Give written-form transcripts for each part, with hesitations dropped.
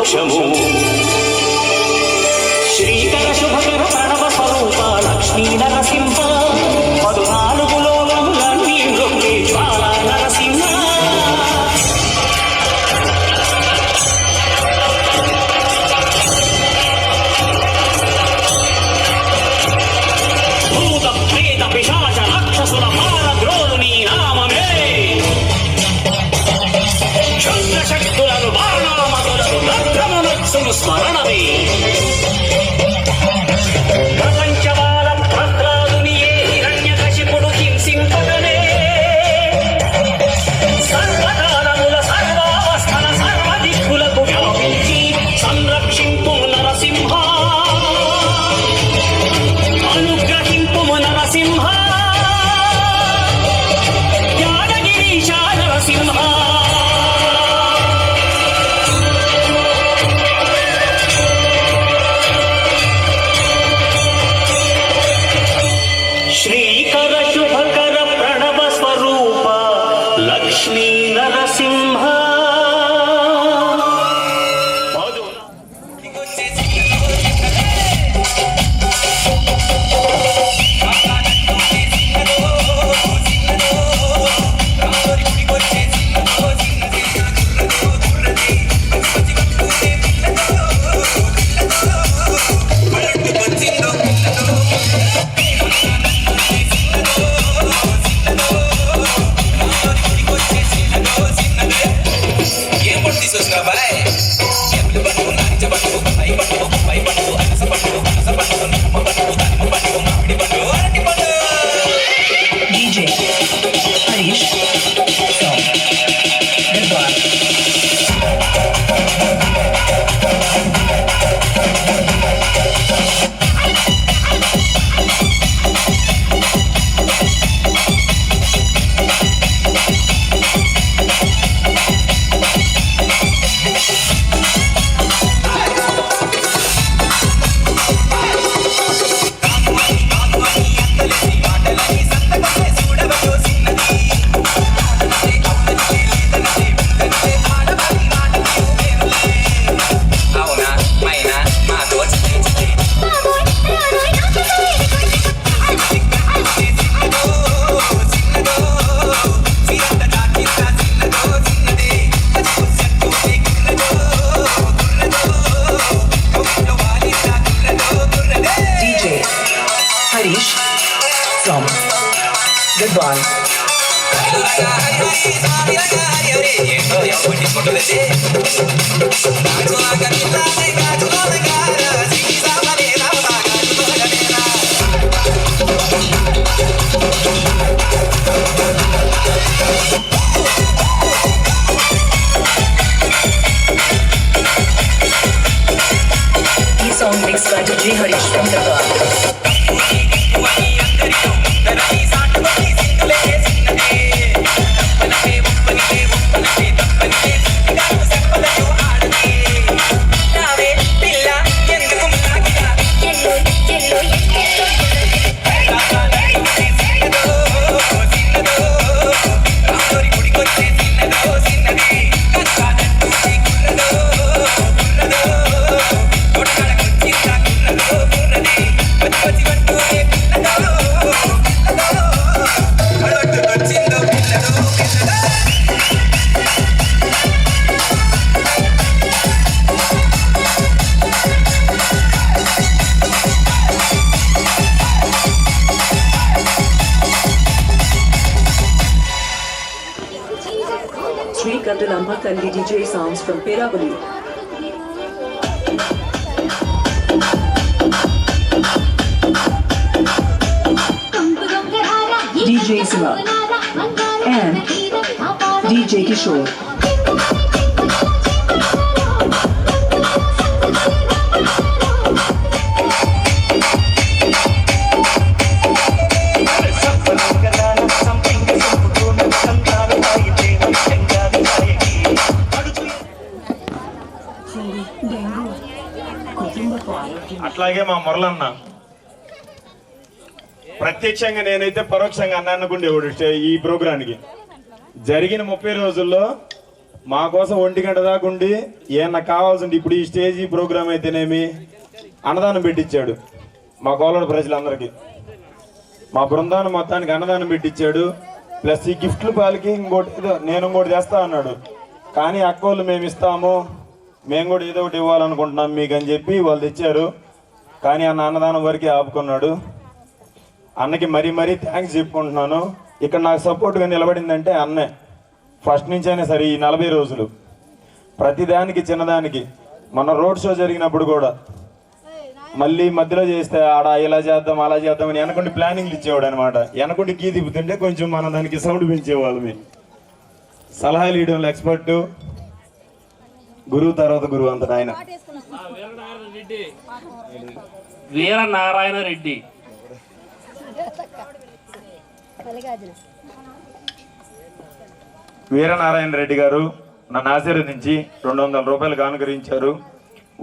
మోక్షము శ్రీకర శుభకర ప్రణవ స్వరూప లక్ష్మీ నరసింహ 14 లోకములన్నీ మృక్కి జ్వాల నరసింహ భూత ప్రేత పిశాచ రాక్షసుల మారద్రోలు నీ నామమే చంద్రశక్తులను బాణామతులను రక్రమనత్సును స్మరణమే శ్రీకర శుభకర ప్రణవ స్వరూప Lakshmi Narasimha From Goodbye. This song mixed by DJ Harish from Goodbye. Sri Kadalamba Kalli DJ sounds from Perabali. DJ Siva and DJ Kishore. అట్లాగే మా మురళన్న ప్రత్యక్షంగా నేనైతే పరోక్షంగా అన్నానుకుండేవాడు ఈ ప్రోగ్రాంకి జరిగిన 30 రోజుల్లో మా కోసం 1 గంట దాకా ఉండి ఏమన్నా కావాల్సింది ఇప్పుడు ఈ స్టేజీ ప్రోగ్రామ్ అయితేనేమి అన్నదానం పెట్టించాడు మా కోలాడు ప్రజలందరికీ. మా బృందాన్ని మొత్తానికి అన్నదానం పెట్టించాడు. ప్లస్ ఈ గిఫ్ట్లు పాలకి ఇంకోటి ఏదో నేను ఇంకోటి చేస్తా అన్నాడు. కానీ అక్కోళ్ళు మేము ఇస్తాము, మేము కూడా ఏదో ఒకటి ఇవ్వాలనుకుంటున్నాం మీకు అని చెప్పి వాళ్ళు తెచ్చారు. కానీ అన్నదానం వరకే ఆపుకున్నాడు. అన్నకి మరీ థ్యాంక్స్ చెప్పుకుంటున్నాను. ఇక్కడ నాకు సపోర్ట్గా నిలబడిందంటే అన్నే. ఫస్ట్ నుంచి అయినా సరే ఈ 40 రోజులు ప్రతిదానికి చిన్నదానికి, మన రోడ్ షో జరిగినప్పుడు కూడా మళ్ళీ మధ్యలో చేస్తే ఆడ ఇలా చేద్దాం అలా చేద్దాం అని వెనకుండి ప్లానింగ్లు ఇచ్చేవాడు అనమాట. వెనకుండి గీ తిప్పుతుంటే కొంచెం మనం దానికి సౌండ్ పెంచేవాళ్ళమే. సలహాలు ఇవ్వడంలో ఎక్స్పర్ట్, గురువు తర్వాత గురువు అంత ఆయన. వీరనారాయణ రెడ్డి వీరనారాయణ రెడ్డి గారు నన్ను ఆశీర్వదించి 200 రూపాయలు కానుకరించారు.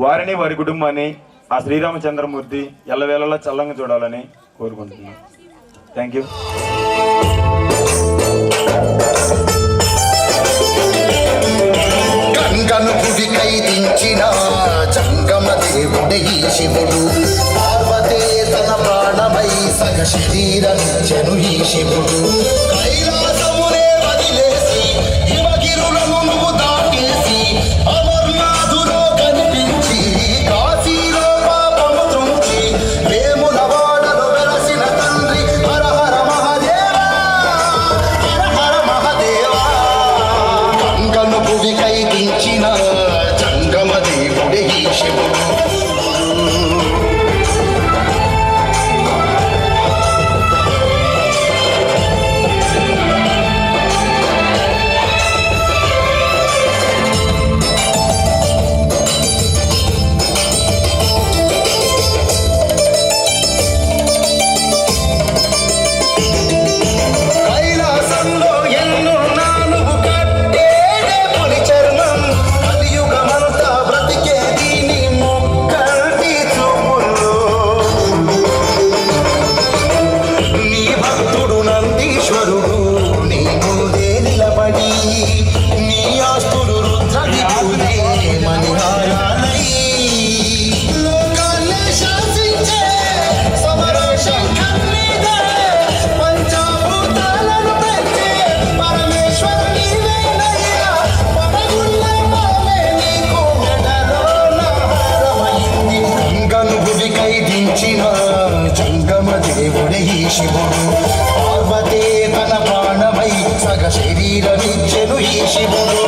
వారిని వారి కుటుంబాన్ని ఆ శ్రీరామచంద్రమూర్తి ఎల్లవేళలా చల్లంగా చూడాలని కోరుకుంటున్నాను. Thank you. గంగను గుడికై దించిన జంగమ దేవుడే ఈ శివుడు. పార్వతే తన ప్రాణమై సగ శరీరమిచ్చెను ఈ శివుడు. కైలాసమునే వదిలేసి హిమగిరులను నువ్వు దాటేసి అమర్నాథులో కనిపించి కాశీలో పాపము త్రుంచి వేముల వాడలో వెలసిన తండ్రి హర హర మహాదేవా, హర హర మహాదేవా. గంగను భువికై దించిన జంగమ దేవుడే ఈ శివుడు. కైలాసంలో ఎన్నున్నా నువ్వు కట్టేదే పులి చర్మం. కలియుగమంతా బ్రతికేది నీ మొక్కటి చూపుల్లో. నీ భక్తుడు నందీశ్వరుడు నీ ముందే నిలబడి నీ ఆస్తుడు రుద్రదిగునే మణిహారాలై లోకాన్ని శాసించే సమర శంఖన్నిదే పంచభూతాలను పెంచే పరమేశ్వర నీవేనయ్యా. పడగుళ్ళ పాలే నీకు మెడలోన హారమైంది. గంగను భువికై దించిన జంగమ దేవుడే ఈ శివుడు. పార్వతే తన ప్రాణమై సగ శరీరమిచ్చెను ఈ శివుడు.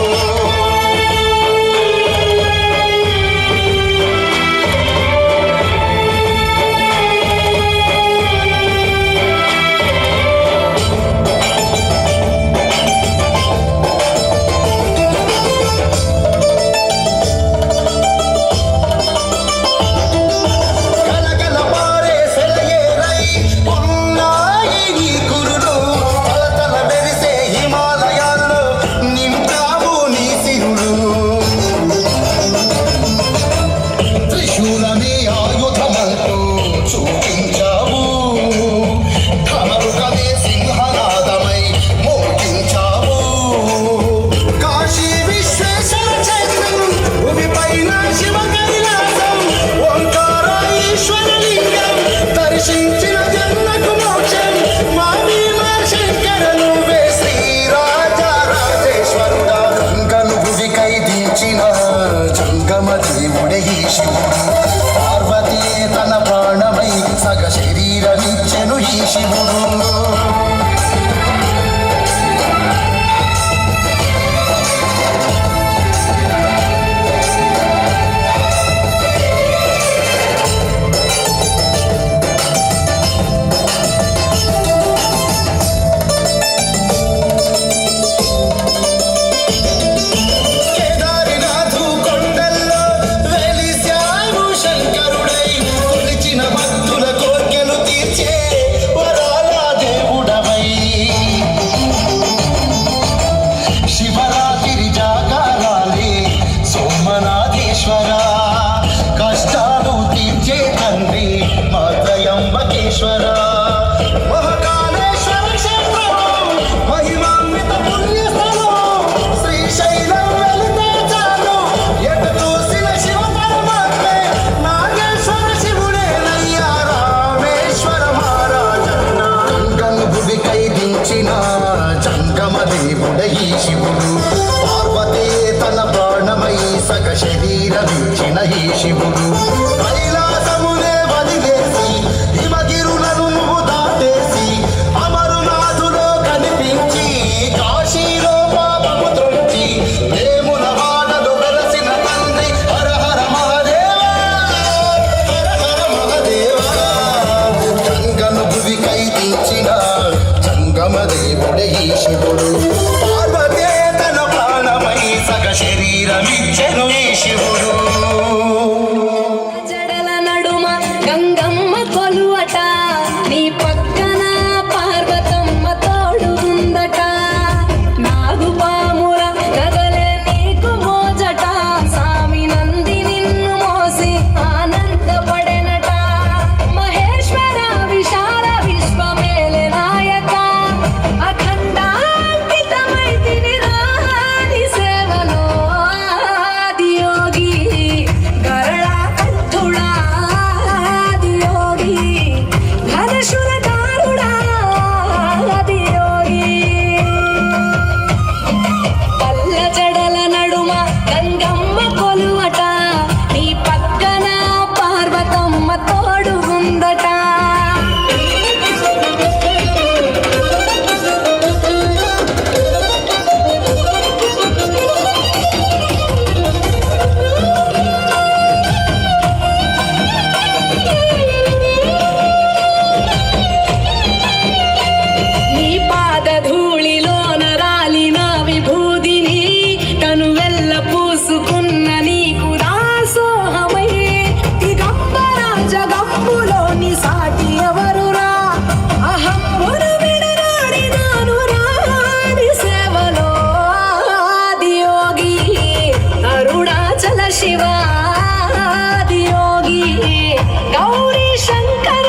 గలగల పారే సెలయేరై ఉన్నాయి నీ కురులు. తలతల మెరిసే హిమాలయాల్లో నింపావు నీ సిరులు. త్రిశూలమే ఆయుధమంటూ చూపించావు. కమరుగమే సింహనాదమై మోగించావు. కాశీ విశ్వేశ్వర చైత్రం భూమిపైన శివ కైలాసం. ఓంకార ఈశ్వర లింగం దర్శించిన జన్మకు మోక్షం. మా భీమా శంకర నువ్వే శ్రీరాజ రాజేశ్వరుడా. గంగను భువికై దించిన జంగమ దేవుడే ఈ శివుడు. పార్వతీ తన ప్రాణమై సగ శరీరమిచ్చెను ఈ శివుడు. కేదారినాథు కొండల్లో వెలిశావు శంకరుడై. కొలిచిన భక్తుల కోర్కెలు తీర్చే వరాల దేవుడై. శరీరమిచ్చెను ఈ శివుడు. జడల నడుమ గంగమ్మ కొలువట, నీ పక్కన పార్వతమ్మ తోడు ఉందట. నాగుపాముల గగలే నీకు మోజట, స్వామి నంది నిన్ను మోసి ఆనందపడెనట. మహేశ్వర విశాల విశ్వమేలె నాయక, అఖండాంకితమైతిని రాని సేవలో. ఆదియోగి గరళకంఠుడా, ఆదియోగి ఘనశూలధారుడా, ఆదియోగి. పల్ల జడల నడుమ గంగమ్మ కొలువట, నీ పక్కన పార్వతమ్మ తోడు ఉందట. నీ పాదధూళిలోన రాలిన విభూదిని, తనువెల్ల పూసుకున్న నీకు దాసోహమై. దిగంబర జగంబులోని సాటి ఎవరురా, అహంబును విడనాడినాను రాని సేవలో. ఆదియోగి అరుణాచల శివ, ఆదియోగి గౌరీ శంకర,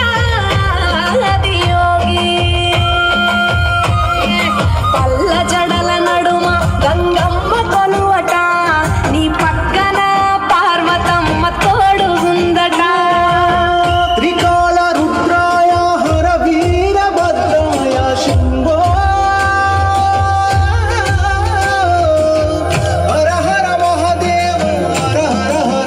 ఆదియోగి. పల్ల జడల నడుమ గంగమ్మ కొలువట, నీ పక్కన పార్వతమ్మ తోడు ఉందట. త్రికాల రుద్రాయ హర వీరభద్రాయ శంభో, హర హర మహాదేవ, హర హర హర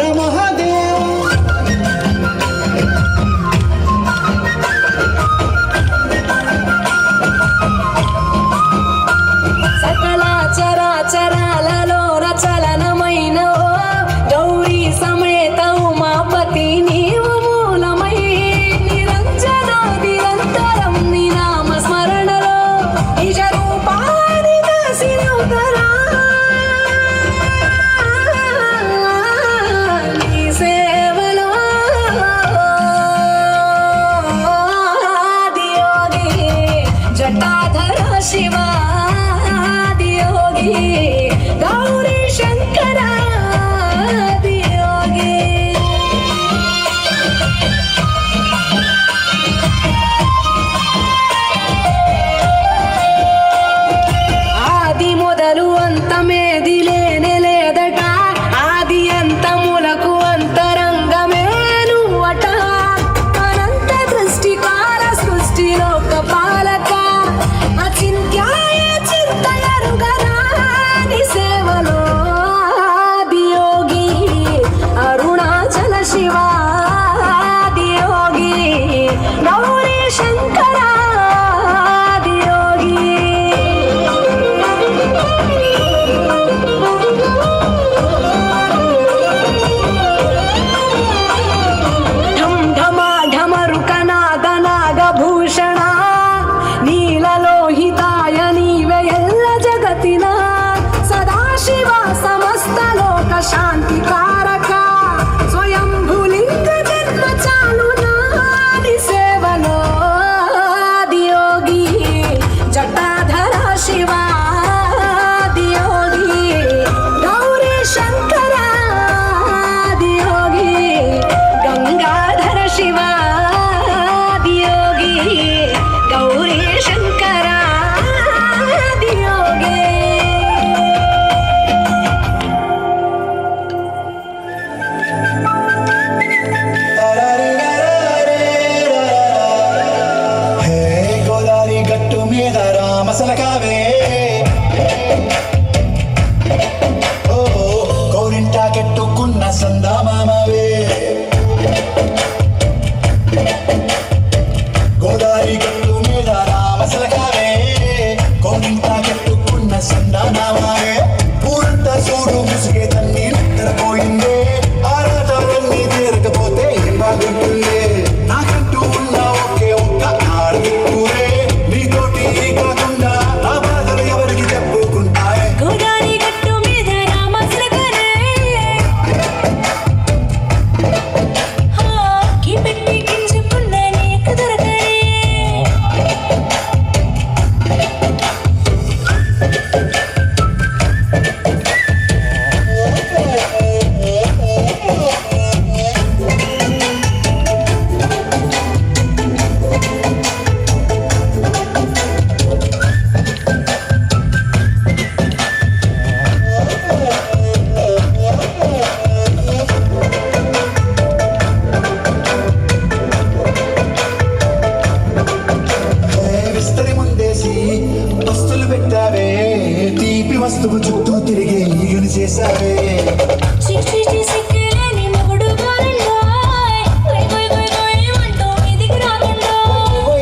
సిక్కిలేని మొగుడు గోరండాయ్ గొయ్ గొయ్ గొయ్ గొయ్ అంటూ మీదికి రాకుండా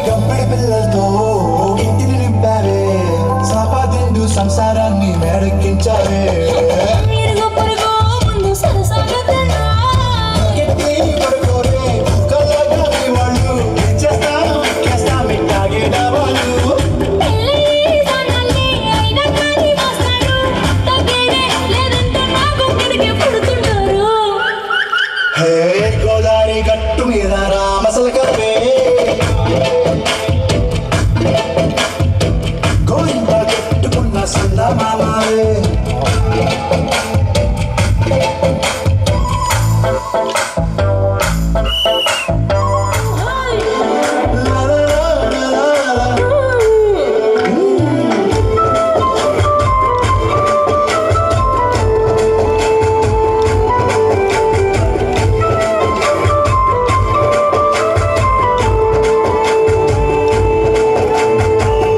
గంపెడి పిల్లలతో ఇంటిని నింపారే సాపాదిండు సంసారాన్ని మేడెక్కించారే ఇరుగు పొరుగు ముందు సరసాగతనా గట్టి పడుకోరే కళ్ళగా మీ వాళ్ళు చేస్తాం ఎక్కేస్తాం ఇట్టాగే డబాలు పెళ్ళి దానాల్ని అయినా కానీ వస్తాడు తగ్గేదే లేదంటే నాకు కిరికే పుడుతుంటారు హే గోదావరి గట్టు మీద రామసల కప్పే గోవింద కట్టుకున్న సంద మామాలే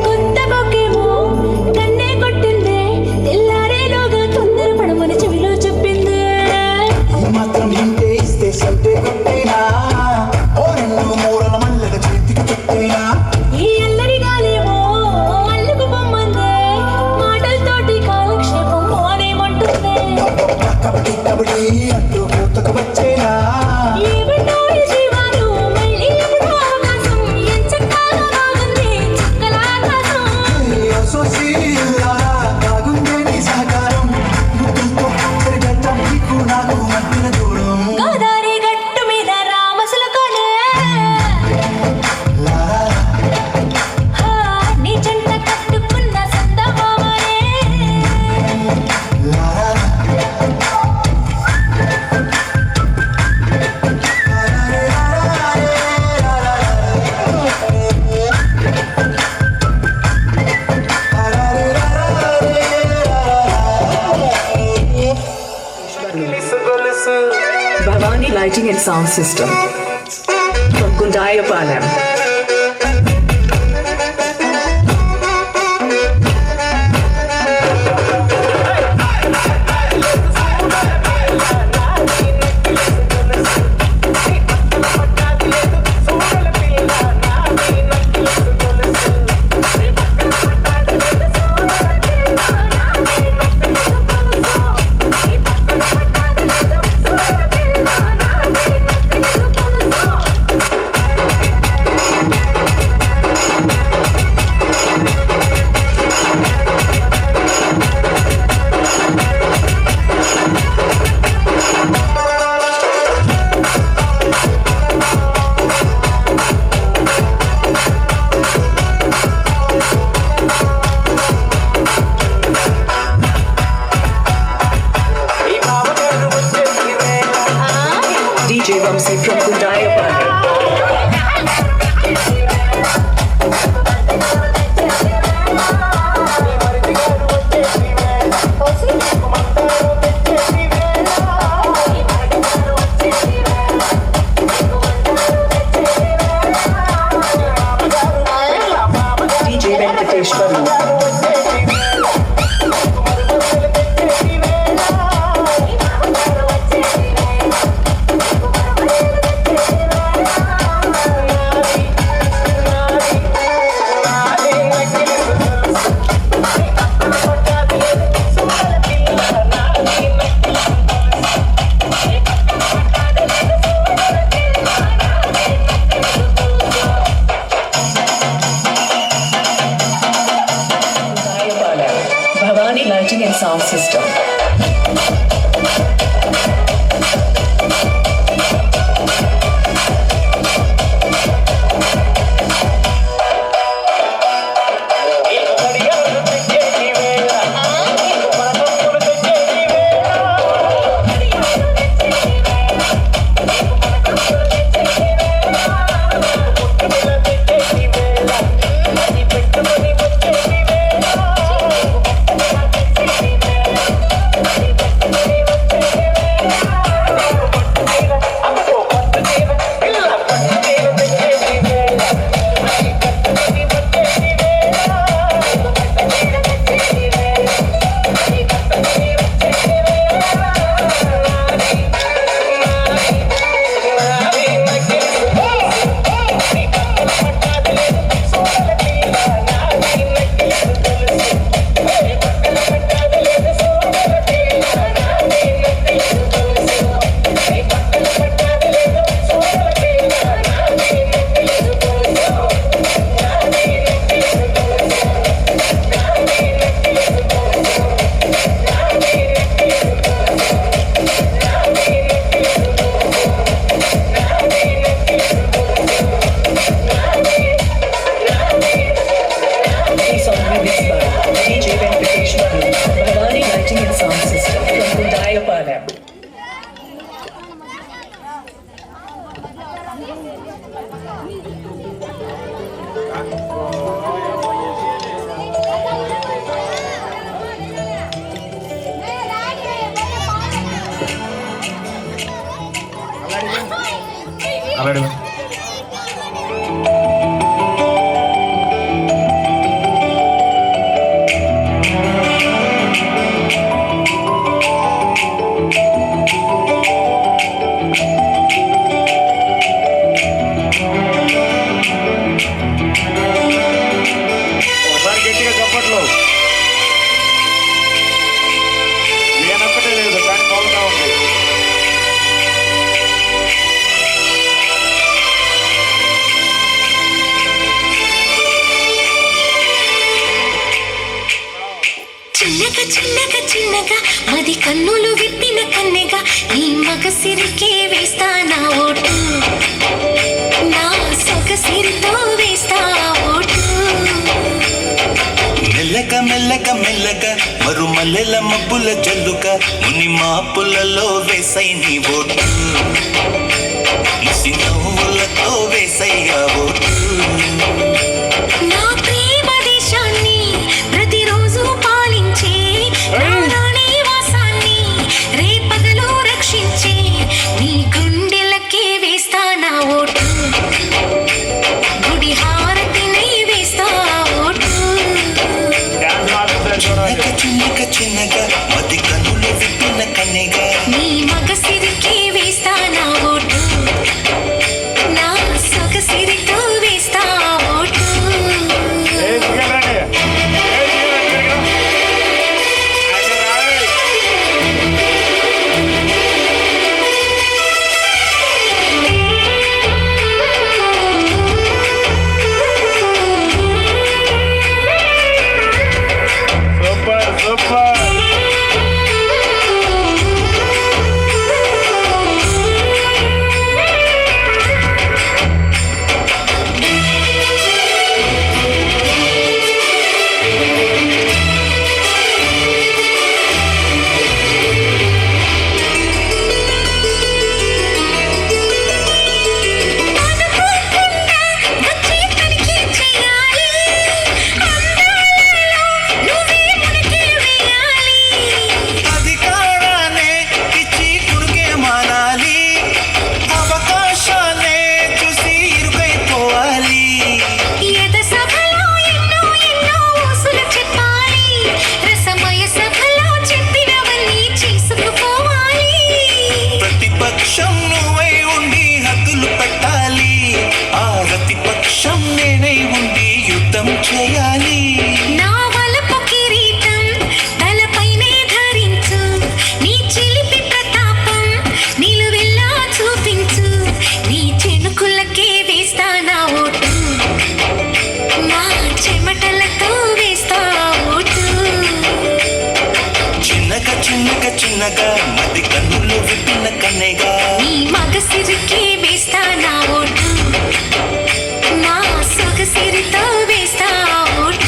కొత్త బొకేమో కన్నే కొట్టిందే తెల్లారేలోగా తొందర పడమని చెవిలో చెప్పిందే ఈ మాత్రం ఇంటే ఇస్తే సంటే కొట్టేనా ఓ రెండు మూరల మల్లెల చేతికి చుట్టేనా ఈ అల్లరి గాలేమో అల్లుకు బొమ్మందే మాటలతోటి కాలక్షేపం మానేమంటుందే కబడ్డీ కబడ్డీ అంటూ కూతకు వచ్చేనా ఏమంటారు జీవాలు మళ్ళీ ఎప్పుడు అవకాశం ఎంచక్కాగా బాగుంది చుక్కల ఆకాశం బాగుందే నీ సహకారం ముద్దులతో పెరిగట్టం నీకు నాకు మధ్యన దూరం గోదావరి గట్టు మీద రామసుల కొనే హా, నీ జంట కట్టుకున్న సందమామనే Bhavani Lighting and Sound System from Gundayapalam. DJ Vamsi from Gundayapalam. DJ Venkateshwaru. అలాగే ఒకసారి గట్టిగా చప్పట్లు. నేనొక్కటే లేదు కానీ బాగుంటా ఉంది. చిన్నగా చిన్నగా చిన్నగా మది కన్నులు విప్పిన కన్నెగా నీ మగ సిరికే వేస్తా నా ఓటు, నా సొగ సిరితో వేస్తా ఓటు. మెల్లగా మెల్లగా మెల్లగా మరు మల్లెల మబ్బుల జల్లుగా ముని మాపులలో వేసై నీ ఓటు, ముసి నవ్వులతో వేసయ్యా ఓటు. నా ప్రేమ దేశాన్ని ప్రతిరోజు పాలించే నా రాణి వాసాన్ని రేపగలు రక్షించే నీ గుండెలకే వేస్తా నా ఓటు, గుడి హారతినై వేస్తా ఓటు. డాన్స్ మాస్టర్ చూడాలి. చిన్నగా చిన్నగా మది కన్నులు విప్పిన కన్నెగా నీ మగ సిరికే వేస్తా నా ఓటు, నా సొగ సిరితో వేస్తా ఓటు. Super super. వచ్చే పనికి చేయాలి, అందాలలో నువ్వే మునిగి వేయాలి. అధికారాన్ని ఇచ్చి కుడికే మానాలి, అవకాశాలే చూసి ఇరుకైపోవాలి. ఎద సభలో ఎన్నో ఎన్నో ఊసులు చెప్పాలి, రసమయ సభలో చెప్పినవన్నీ చేసుకుపోవాలి. ప్రతిపక్షం నువ్వై ఉండి హద్దులు పెట్టాలి, ఆ ప్రతిపక్షం నేనై ఉండి యుద్ధం చేయాలి. నా వలపు కిరీటం తలపైనే ధరించు, నీ చిలిపి ప్రతాపం నిలువెల్లా చూపించు, నీ చెనుకులకే వేస్తా నా ఓటు, నా చెమటలతో వేస్తా ఓటు. చిన్నగా చిన్నగా చిన్నగా మది కన్నులు విప్పిన కన్నెగా నీ మగ సిరికే వేస్తా నా ఓటు, నా సొగ సిరితో వేస్తా ఓటు.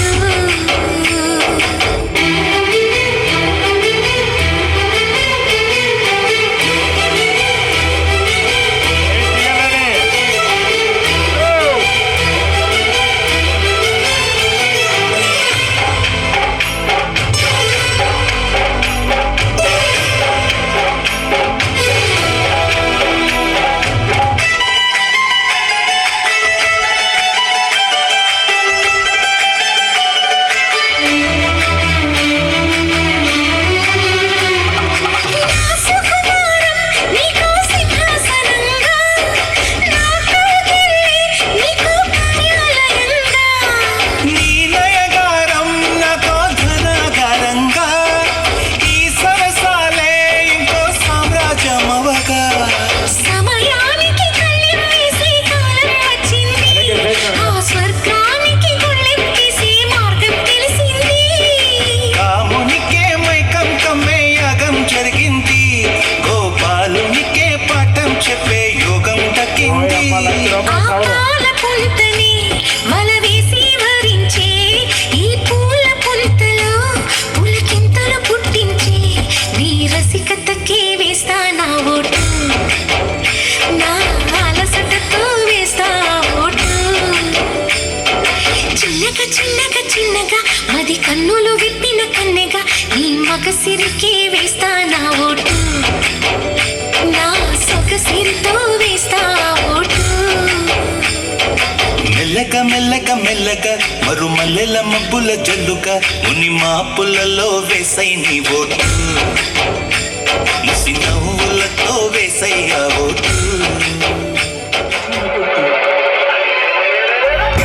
అది కన్నులు విప్పిన కన్నెగా నీ మగసిరికే వేస్తా నా ఓటు, నా సొగసిరితో వేస్తా ఓటు. మల్లెల మబ్బుల జల్లుగా ముని మాపులలో వేసై నీ ఓటు ముసి నవ్వులతో వేసయ్యా ఓటు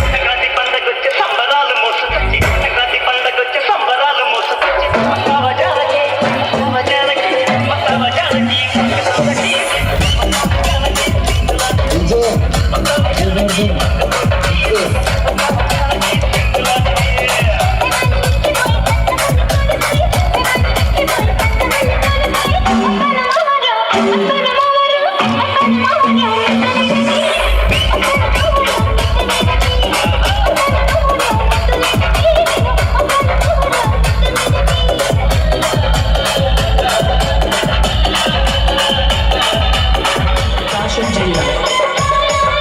సంక్రాంతి పండగొచ్చే సంబరాలు మోసుకొచ్చి సంక్రాంతి పండగొచ్చే సంబరాలు మోసుకొచ్చి మసావజాలకి మసావజాలకి మసావజాలకి మసావజాలకి Fashion Jilla.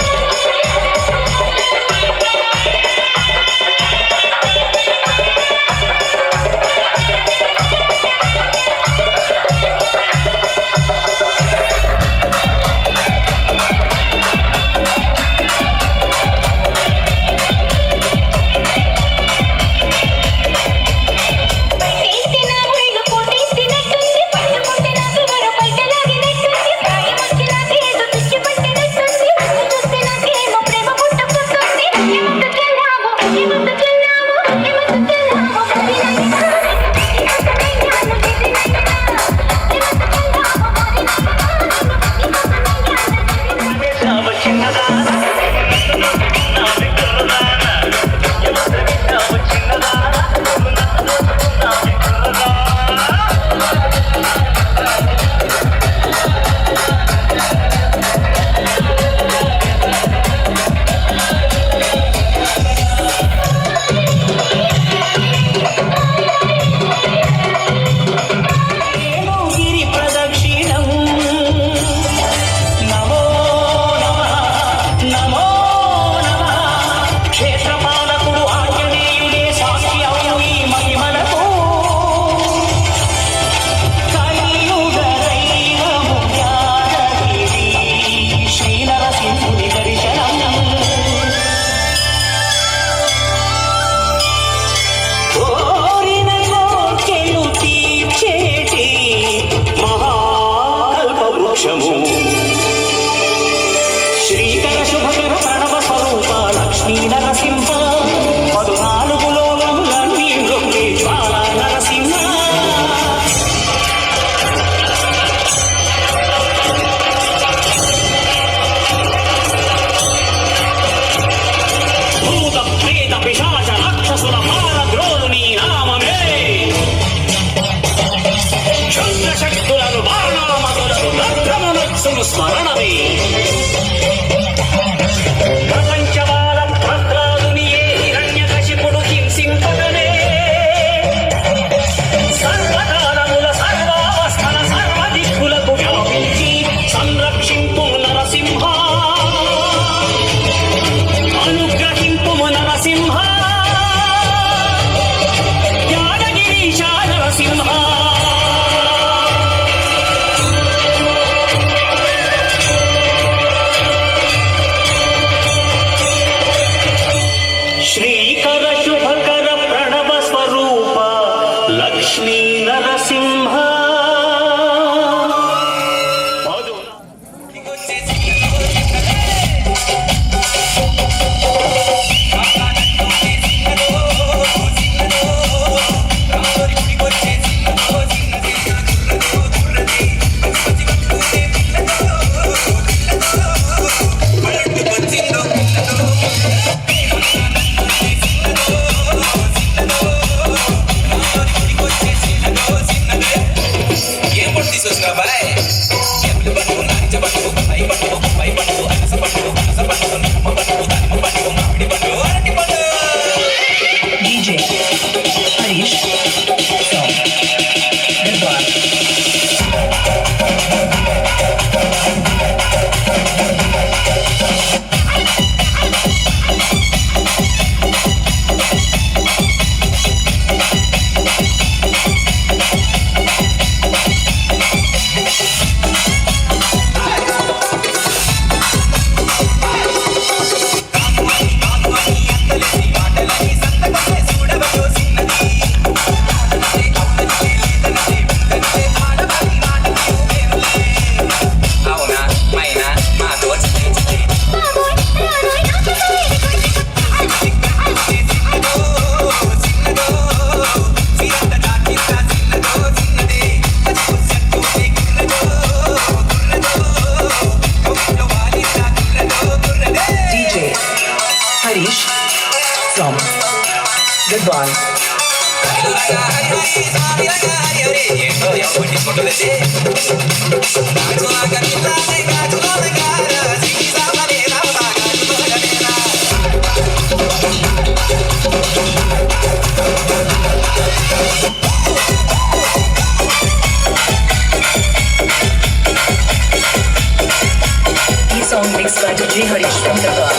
శ్రీకర శుభకర ప్రణవ స్వరూప లక్ష్మీ నరసింహ 14 లోకములన్నీ మృక్కి జ్వాలా నరసింహ భూత ప్రేత పిశాచ రాక్షసుల మారద్రోలు నీ నామమే క్షుద్రశక్తులను బాణామతులను రుద్రమునత్సును స్మరణమే ప్రపంచవాలం భద్రాదునియే హిరణ్యకశిపుడు హింసింపగనే సర్వకాలముల సర్వావస్థల సర్వదిక్కులకు వ్యాపించి సంరక్షింపు నరసింహ అనుగ్రహింపు నరసింహ యాదగిరీశ నరసింహ ఈ song mixed by DJ Harish from Darbar.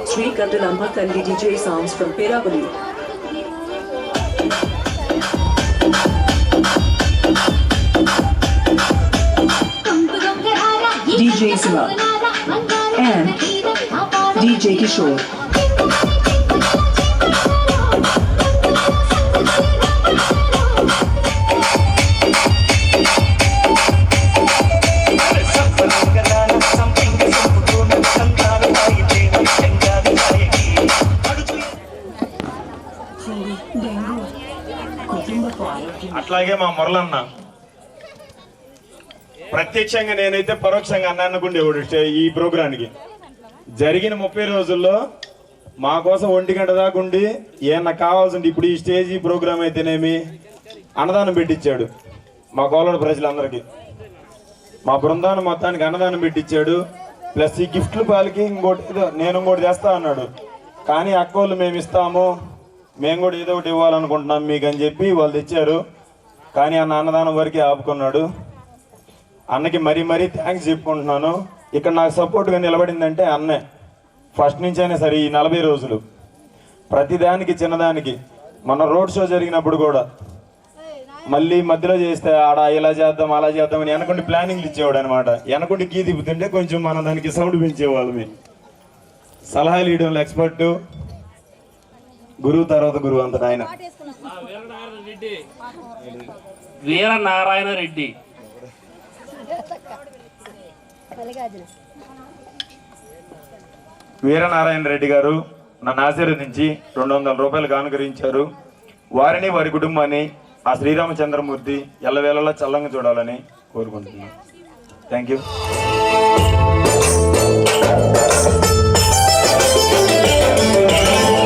Sri Kandalamba Kandi DJ sounds from Peravali. DJ Siva and DJ Kishore. అట్లాగే మా మురళన్న ప్రత్యక్షంగా నేనైతే పరోక్షంగా అన్నానుకుండేవాడు ఈ ప్రోగ్రానికి జరిగిన 30 రోజుల్లో మా కోసం 1 గంట దాకా ఉండి ఏమన్నా కావాల్సింది ఇప్పుడు ఈ స్టేజ్ ఈ ప్రోగ్రామ్ అయితేనేమి అన్నదానం పెట్టించాడు మా కోలాడ ప్రజలందరికీ. మా బృందాన్ని మొత్తానికి అన్నదానం పెట్టించాడు. ప్లస్ ఈ గిఫ్ట్లు పాలకి నేను ఇంకోటి తెస్తా అన్నాడు. కానీ అక్కోళ్ళు మేము ఇస్తాము, మేము కూడా ఏదో ఒకటి ఇవ్వాలనుకుంటున్నాం మీకు అని చెప్పి వాళ్ళు తెచ్చారు. కానీ అన్న అన్నదానం వరకే ఆపుకున్నాడు. అన్నకి మరీ మరీ థ్యాంక్స్ చెప్పుకుంటున్నాను. ఇక్కడ నాకు సపోర్ట్గా నిలబడిందంటే అన్నే. ఫస్ట్ నుంచి అయినా సరే ఈ 40 రోజులు ప్రతిదానికి చిన్నదానికి మన రోడ్ షో జరిగినప్పుడు కూడా మళ్ళీ మధ్యలో చేస్తే ఆడ ఇలా చేద్దాం అలా చేద్దామని వెనకుండి ప్లానింగ్లు ఇచ్చేవాడు అనమాట. వెనకుండి కీ తిప్పుతుంటే కొంచెం మనం దానికి సౌండ్ పెంచేవాళ్ళమి. సలహాలు ఇవ్వడంలో ఎక్స్పర్ట్ గురువు తర్వాత గురువు అంత ఆయన వీరనారాయణ రెడ్డి. వీరనారాయణ రెడ్డి గారు నన్ను ఆశీర్వదించి 200 రూపాయలు కానుకరించారు. వారిని వారి కుటుంబాన్ని ఆ శ్రీరామచంద్రమూర్తి ఎల్లవేళలా చల్లంగా చూడాలని కోరుకుంటున్నాను. Thank you.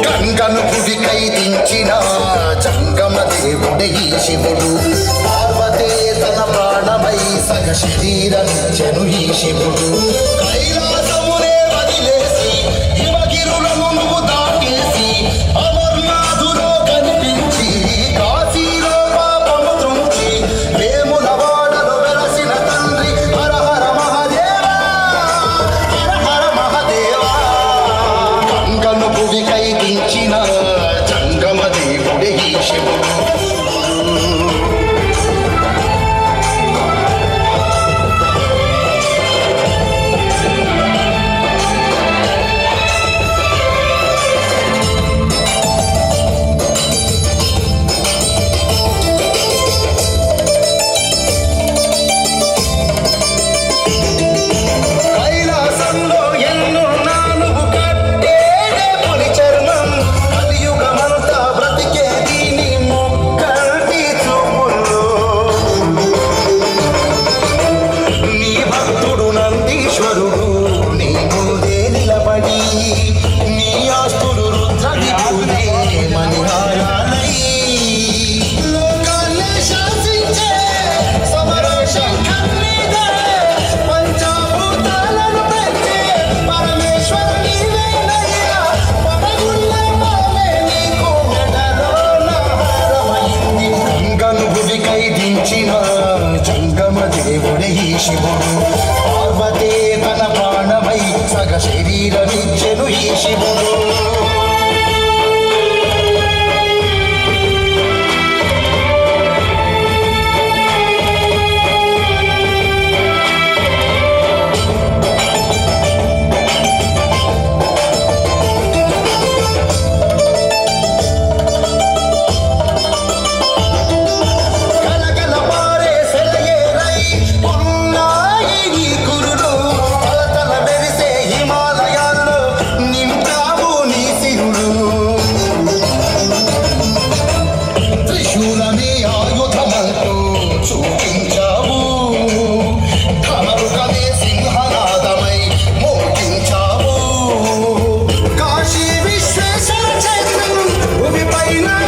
గంగను గుడికై దించిన జంగమ దేవుడే ఈ శివుడు. పార్వతే తన ప్రాణమై సగ శరీరమిచ్చెను ఈ శివుడు. కైలాసమునే వదిలేసి హిమగిరులను నువ్వు దాటేసి అమర్నాథులో కనిపించి కాశీలో పాపము త్రుంచి వేముల వాడలో వెలసిన తండ్రి హర హర మహాదేవా, హర హర మహాదేవా. గంగను భువికై దించిన జంగమ దేవుడే ఈ శివుడు. కైలాసంలో ఎన్నున్నా నువ్వు కట్టేదే పులి చర్మం. కలియుగమంతా బ్రతికేది నీ మొక్కటి చూపుల్లో. నీ భక్తుడు నందీశ్వరుడు నీ ముందే నిలబడి నీ ఆస్తులు రుద్రగిరునే మణిహారాలై లోకాన్నే శాసించే సమరోషం కన్నీదే పంచభూతాలను పెంచే పరమేశ్వర నీవేనయ్యా. పడగుళ్ళ మాలే నీకు మెడలో హారమైంది. గంగను భువికై దించిన జంగమ దేవుడే ఈ శివుడు. పార్వతే తన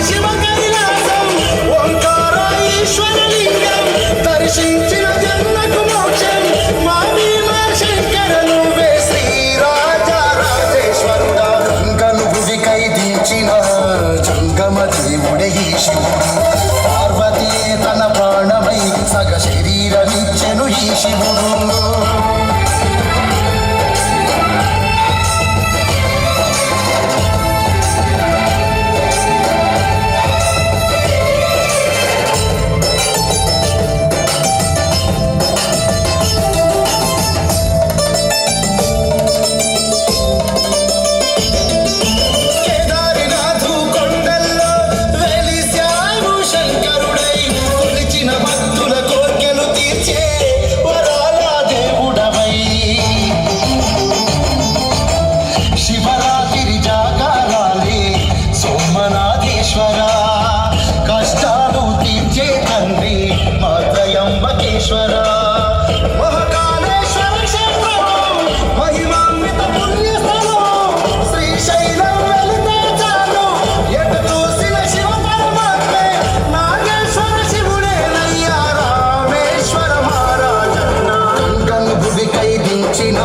శివ కైలాసం ఓంకార ఈశ్వర లింగం దర్శించిన జన్మకు మోక్షం మా భీమా శంకర నువ్వే శ్రీ రాజా రాజేశ్వరుడా గంగను భువికై దించిన జంగమ దేవుడే ఈ శివుడు పార్వతీ తన ప్రాణమై సగ శరీరమిచ్చెను ఈ శివుడు కేదారినాథు కొండల్లో వెలిశావు శంకరుడై కొలిచిన భక్తుల కోర్కెలు తీర్చే వరాల దేవుడవై శివరాత్రి జాగారాలే సోమనాథేశ్వర కష్టాలు తీర్చే తండ్రి మా త్రయంబకేశ్వర మహాకాళేశ్వర క్షేత్రం మహిమాన్విత పుణ్యస్థలం శ్రీశైలం వెళితే చాలు ఎటు చూసిన శివ పరమాత్మే నాగేశ్వర శివుడేనయ్యా రామేశ్వర మహారాజన్న గంగను భువికై దించిన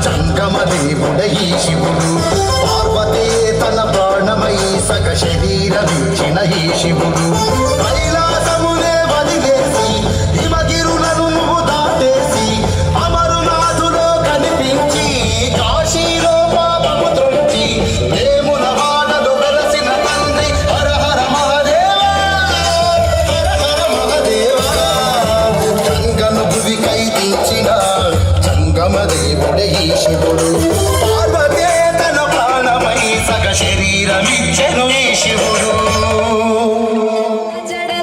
జంగమ దేవుడే ఈ శివుడు పార్వతే తన ప్రాణమై సగ శరీరమిచ్చిన ఈ శివుడు కైలాసమునే వదిలేసి హిమగిరులను నువ్వు దాటేసి అమరునాథులో కనిపించి కాశీలో పాపము త్రొంచి వేముల వాడలు వెలసిన తండ్రి హర హర మహదేవా హర హర మహదేవా గంగను భువికై దించిన జంగమ దేవుడే ఈ శివుడు పార్వతే తన ప్రాణమై సగ శరీరమిచ్చెను ఈ శివుడు జడల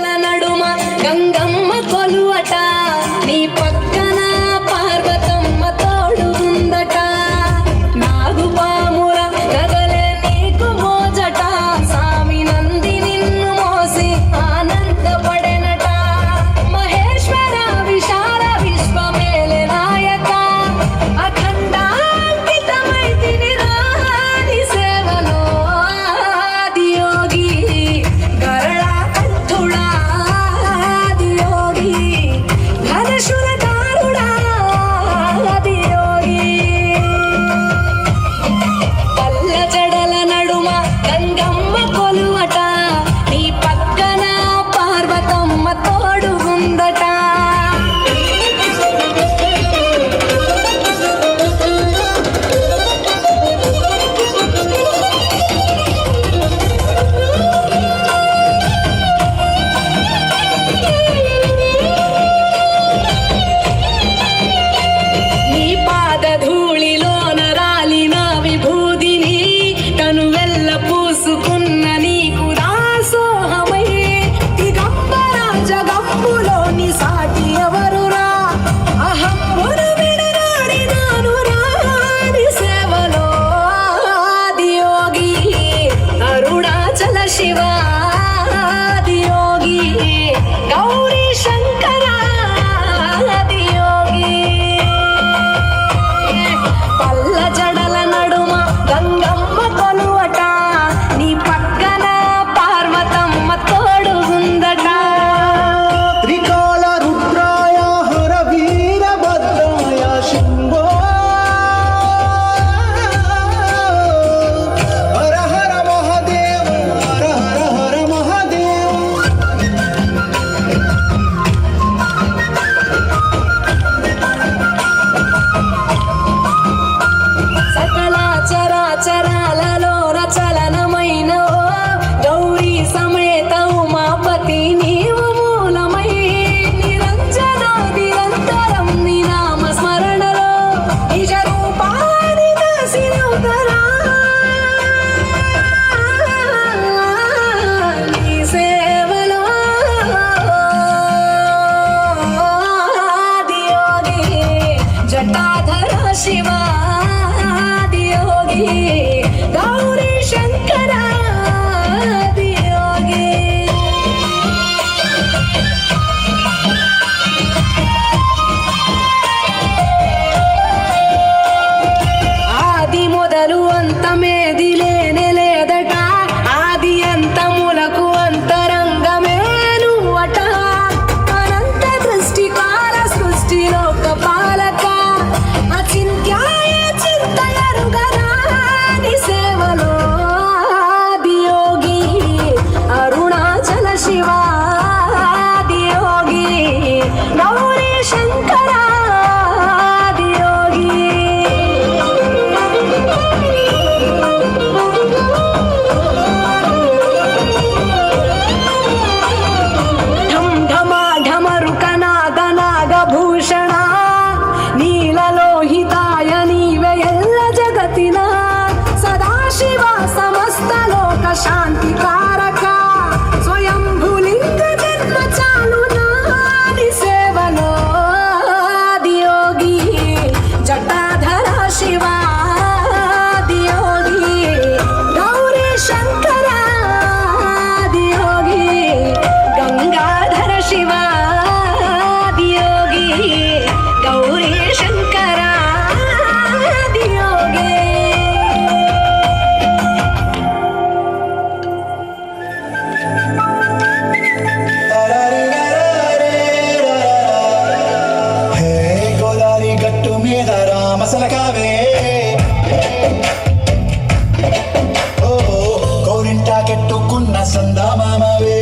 సందామామవే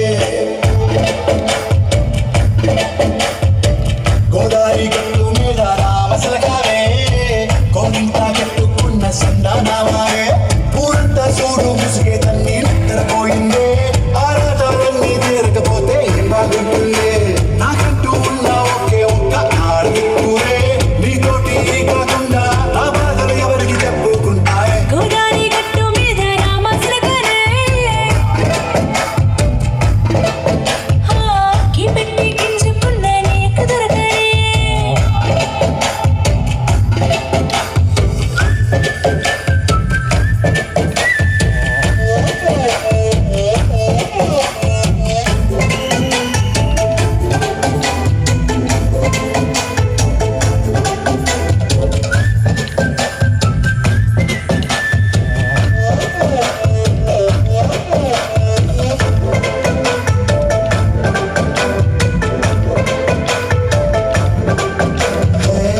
గోదావరి గట్టు మీద రామసలకావే కోరింత కట్టుకున్న సందామామవే ఊరంతా చూడు ముసుగే తన్ని నిద్రపోయిందే ఆరాటాలన్నీ తీరకపోతే ఏం బాగుంటుందే నాకంటూ ఉన్న ఒకే ఒక్క ఆడదిక్కురే నీతోటి కాకుండా నా బాధలు ఎవరికి చెప్పుకుంటాయే గోదావరి గట్టు మీద రామసలకరే కి పెట్టి గింజుకున్న నీకు దొరకరే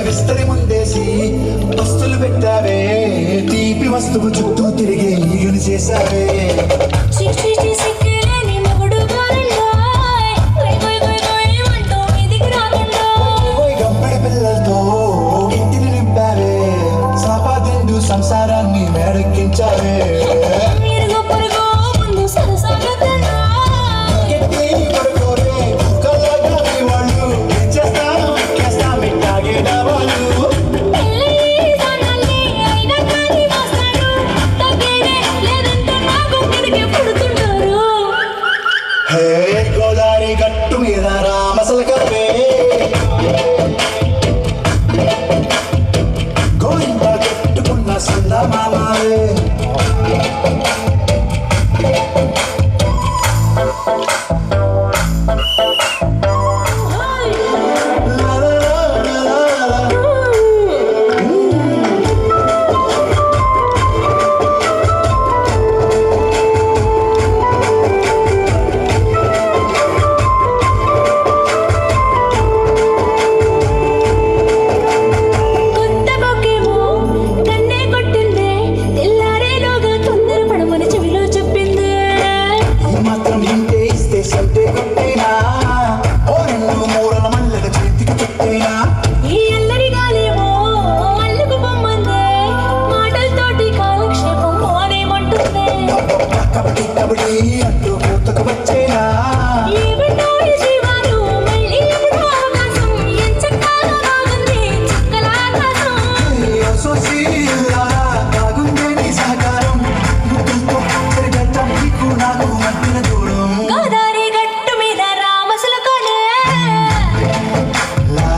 విస్తరి ముందేసి వస్తువులు పెట్టావే తీపి వస్తువు చుట్టూ తిరిగే ఈగలు చేశావే చిచి సిక్కలేని మొగుడు గోరండాయ్ గొయ్ గొయ్ గొయ్ గొయ్ అంటూ మీదికి రాకుండా గంపెడి పిల్లలతో ఇంటిని నింపావే సాపాదిండు సంసారాన్ని మేడెక్కించావే ఇరుగు పొరుగు ముందు సరసాగతనా గట్టి పడుకోరే కుక్కలాగా మీ వాళ్ళు చేస్తాం ఎక్కేస్తాం ఇట్టాగే డబాలు పెళ్ళి దానాల్ని అయినా కానీ వస్తాడు తగ్గేదే లేదంటే నాకు కిందకి పుడుతుంటారు హే గోదావరి గట్టు మీద రామసలకవే గోవింద కట్టుకున్న సందమామవే లా లా లా లా లా. కొత్త బొకేమో కన్నే కొట్టిందే తెల్లారేలోగా తొందర పడమని చెవిలో చెప్పిందే ఈ మాత్రం ఇంటే ఇస్తే సంటే కొట్టేనా ఓ రెండు మూరల మల్లెల చేతికి చుట్టేనా ఈ అల్లరి గాలేమో అల్లుకు బొమ్మందే మాటలతోటి కాలక్షేపం మోనేమంటుందే కబడ్డీ కబడ్డీ అంటూ పూతకు వచ్చేనా ఏమిటో ఈ జీవాలు మళ్ళీ ఎప్పుడు అవకాశం ఎంచక్కాగా బాగుంది చుక్కల ఆకాశం సోసీలా బాగుందే నీ సహకారం ముద్దుతో తిరగటం నీకు నాకు మధ్యన దూరం గోదావరి గట్టు మీద రామసలకనే లా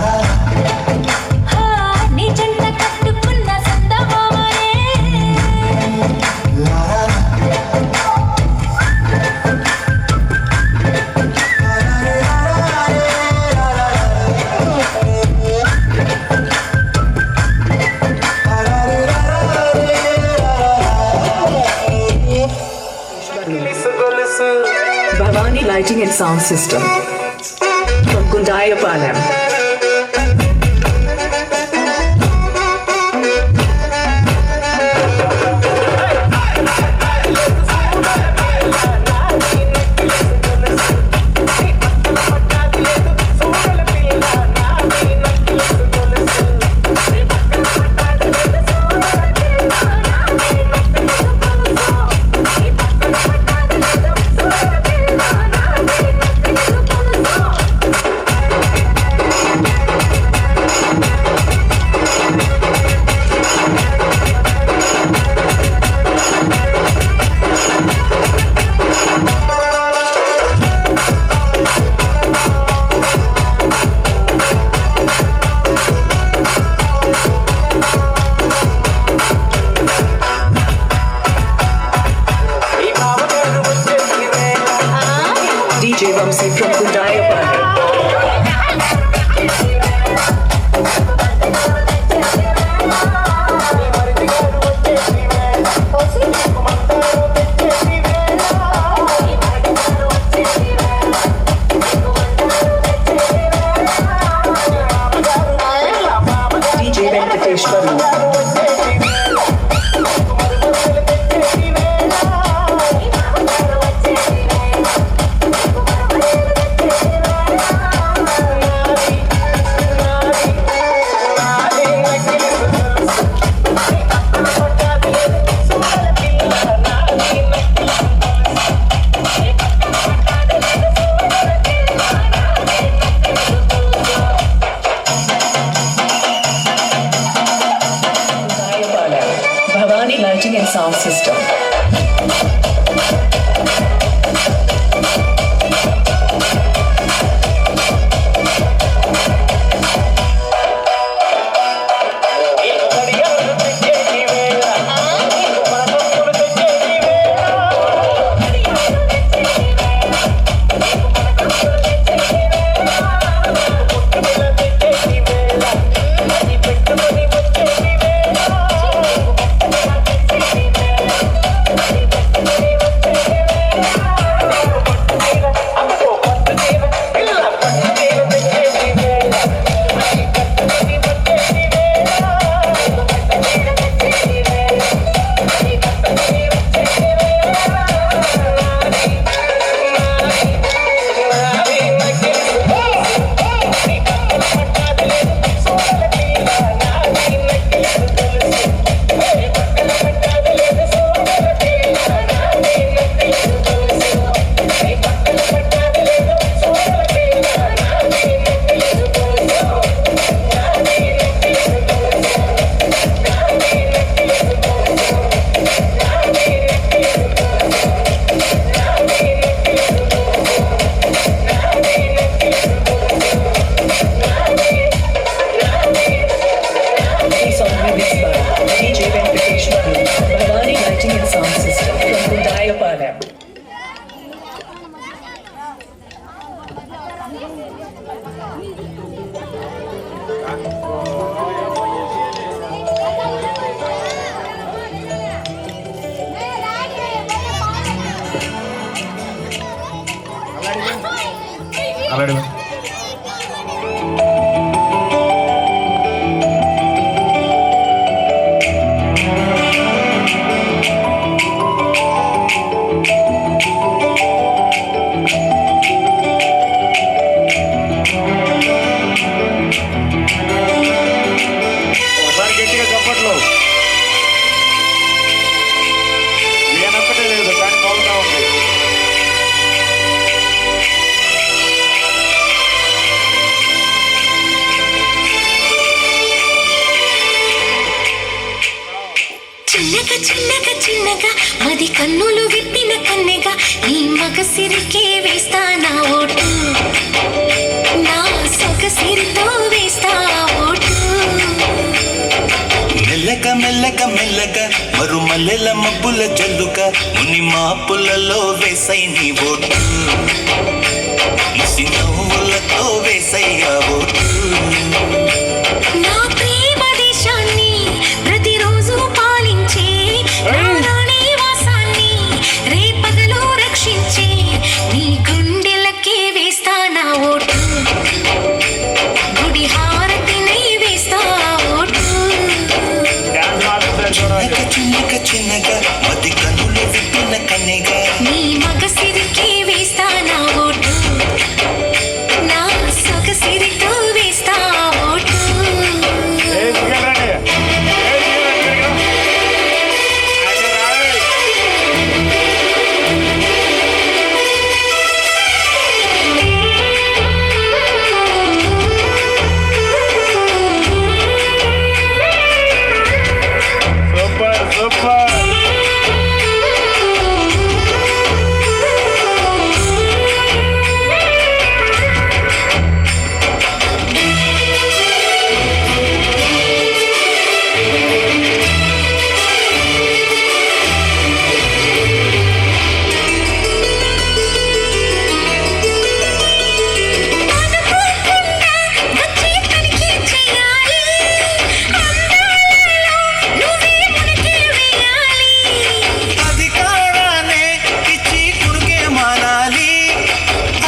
నీ జంట కట్టుకున్న సందమామనే లా Bhavani Lighting and Sound System from Gundayapalam. DJ Vamsi from Gundayapalam. DJ Venkateshwaru. అలాగే ఒకసారి గట్టిగా చప్పట్లు. నేనొక్కటే లేదు కానీ బాగుంటా ఉంది. చిన్నగా చిన్నగా చిన్నగా మది కన్నులు విప్పిన కన్నెగా నీ మగసిరికే వేస్తా నా ఓటు, నా సొగసిరితో వేస్తా ఓటు. మెల్లక మెల్లక మెల్లక మరుమల్లెల మబ్బుల జల్లుక ముని మాపులలో వేసై నీ ఓటు, ముసి నవ్వులతో వేసయ్యా ఓటు. నా ప్రేమ దేశాన్ని ప్రతిరోజు పాలించే నా రాణి వాసాన్ని రేపగలు రక్షించే నీ గుండెలకే వేస్తా నా ఓటు, గుడి హారతినై వేస్తా ఓటు. చిన్నక చిన్నక చిన్నగా మది కన్నులు విప్పిన కన్నెగా నీ మగసిరికి వేస్తా నా ఓటు, నా సొగసిరితో వేస్తా ఓటు. Super super. వచ్చే పనికి చేయాలి, అందాలలో నువ్వే మునిగి వేయాలి. అధికారాన్ని ఇచ్చి కుడికే మానాలి,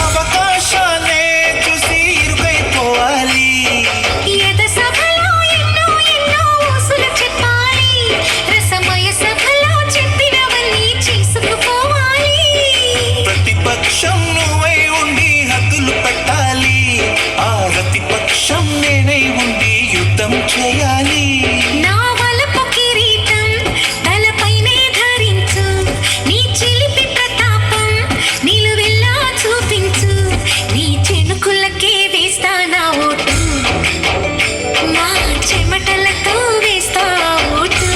అవకాశాలే చూసి ఇరుకైపోవాలి. ఎద సభలో ఎన్నో ఎన్నో ఊసులు చెప్పాలి, రసమయ సభలో చెప్పినవన్నీ చేసుకుపోవాలి. ప్రతిపక్షం నువ్వై ఉండి హద్దులు పెట్టాలి, ఆ ప్రతిపక్షం నేనై ఉండి యుద్ధం చేయాలి. నా వలపు కిరీటం తలపైనే ధరించు, నీ చిలిపి ప్రతాపం నిలువెల్లా చూపించు, నీ చెనుకులకే వేస్తా నా ఓటు, నా చెమటలతో వేస్తా ఓటు.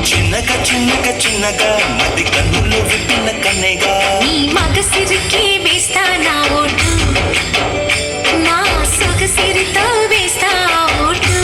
చిన్నగా చిన్నగా చిన్నగా మది కన్నులు విప్పిన కన్నెగా నీ మగసిరికి వేస్తా నా ఓటు, నా సొగసిరితో వేస్తా ఓటు.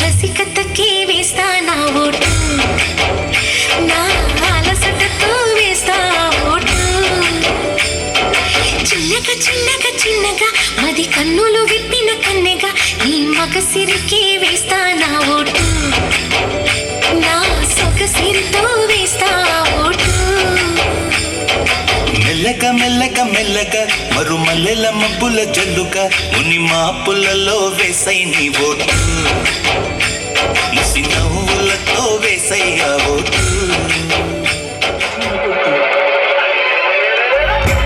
రసికతకే వేస్తా నా ఓటు. మగసిరికి వేస్తా నా ఓటు, నా సొగసిరితో వేస్తా ఓటు. మెల్లక మెల్లక మెల్లక మరుమల్లెల మబ్బుల జల్లుక ముని మాపులలో వేసై నీ ఓటు, ముసి నవ్వులతో వేసయ్యా ఓటు.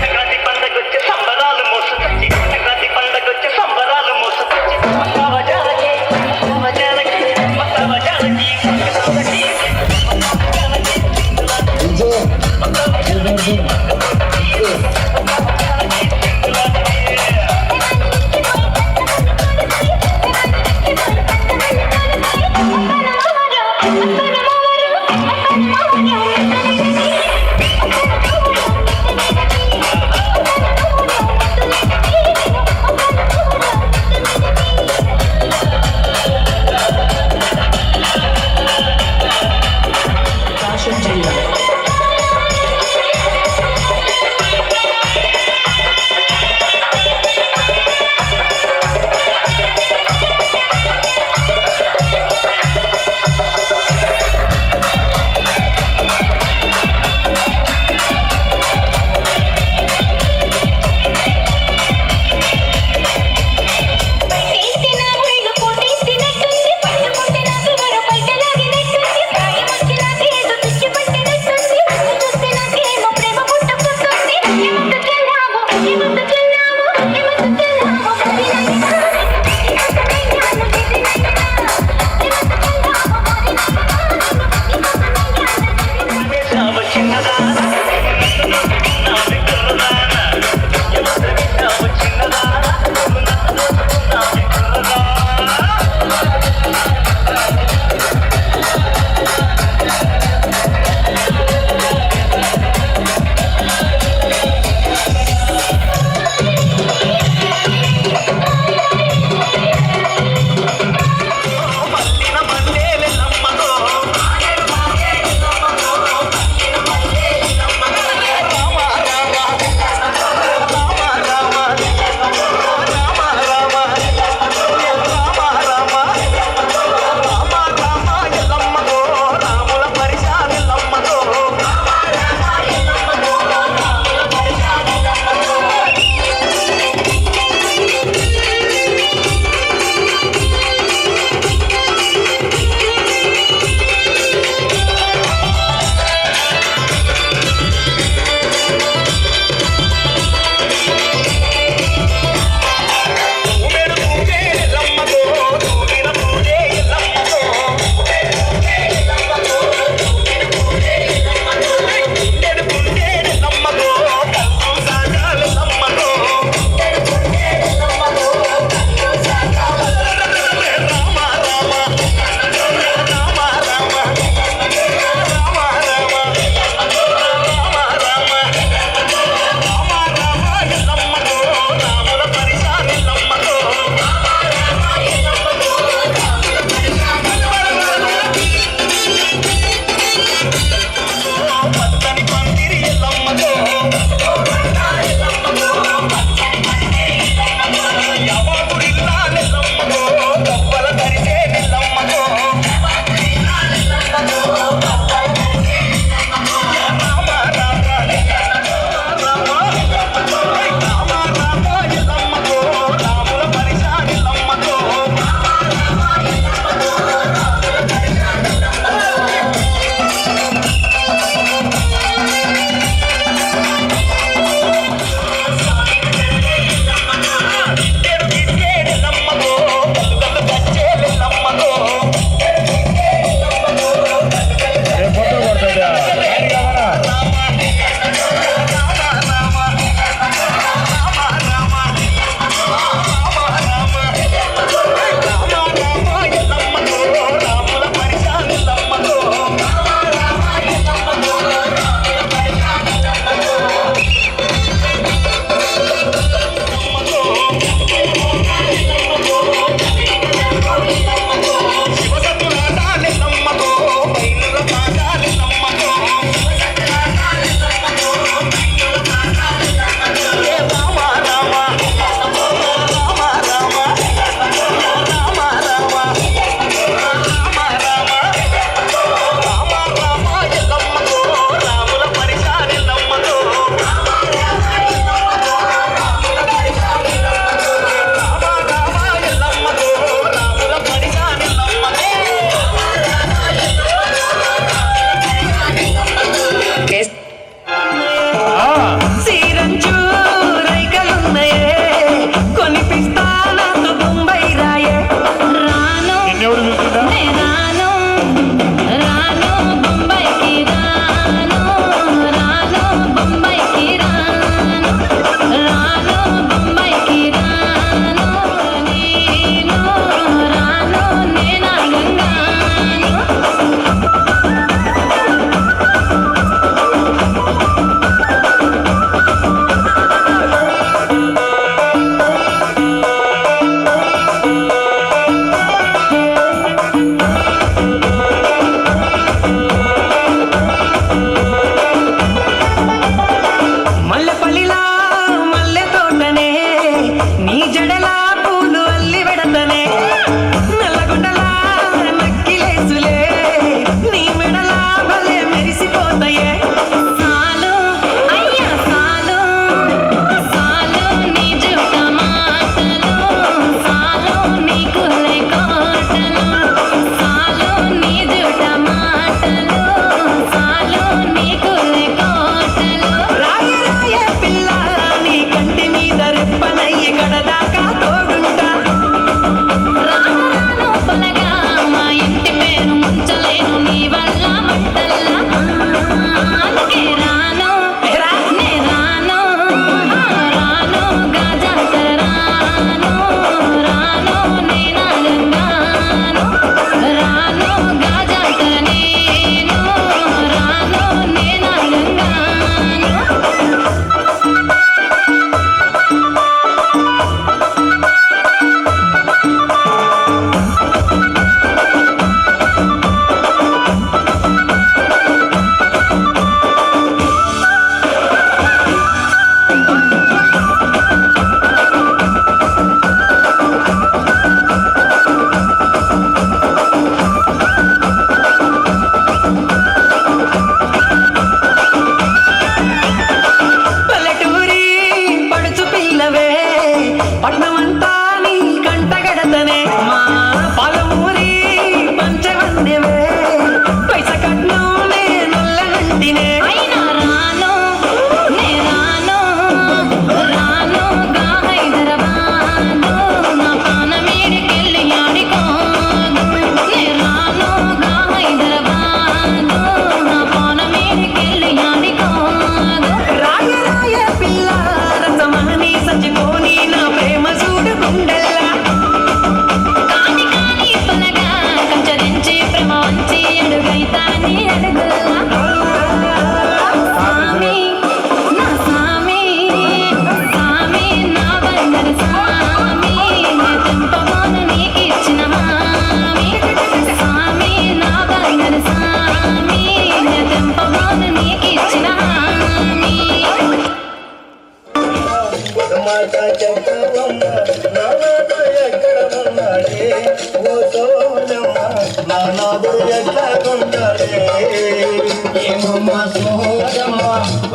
సంక్రాంతి పండగొచ్చే సంబరాలు మోసుకొచ్చి, సంక్రాంతి పండగొచ్చే సంబరాలు మోసుకొచ్చి, మసావ జానకి, మసావ జానకి, మసావ జానకి, మసావ జానకి, Thank you.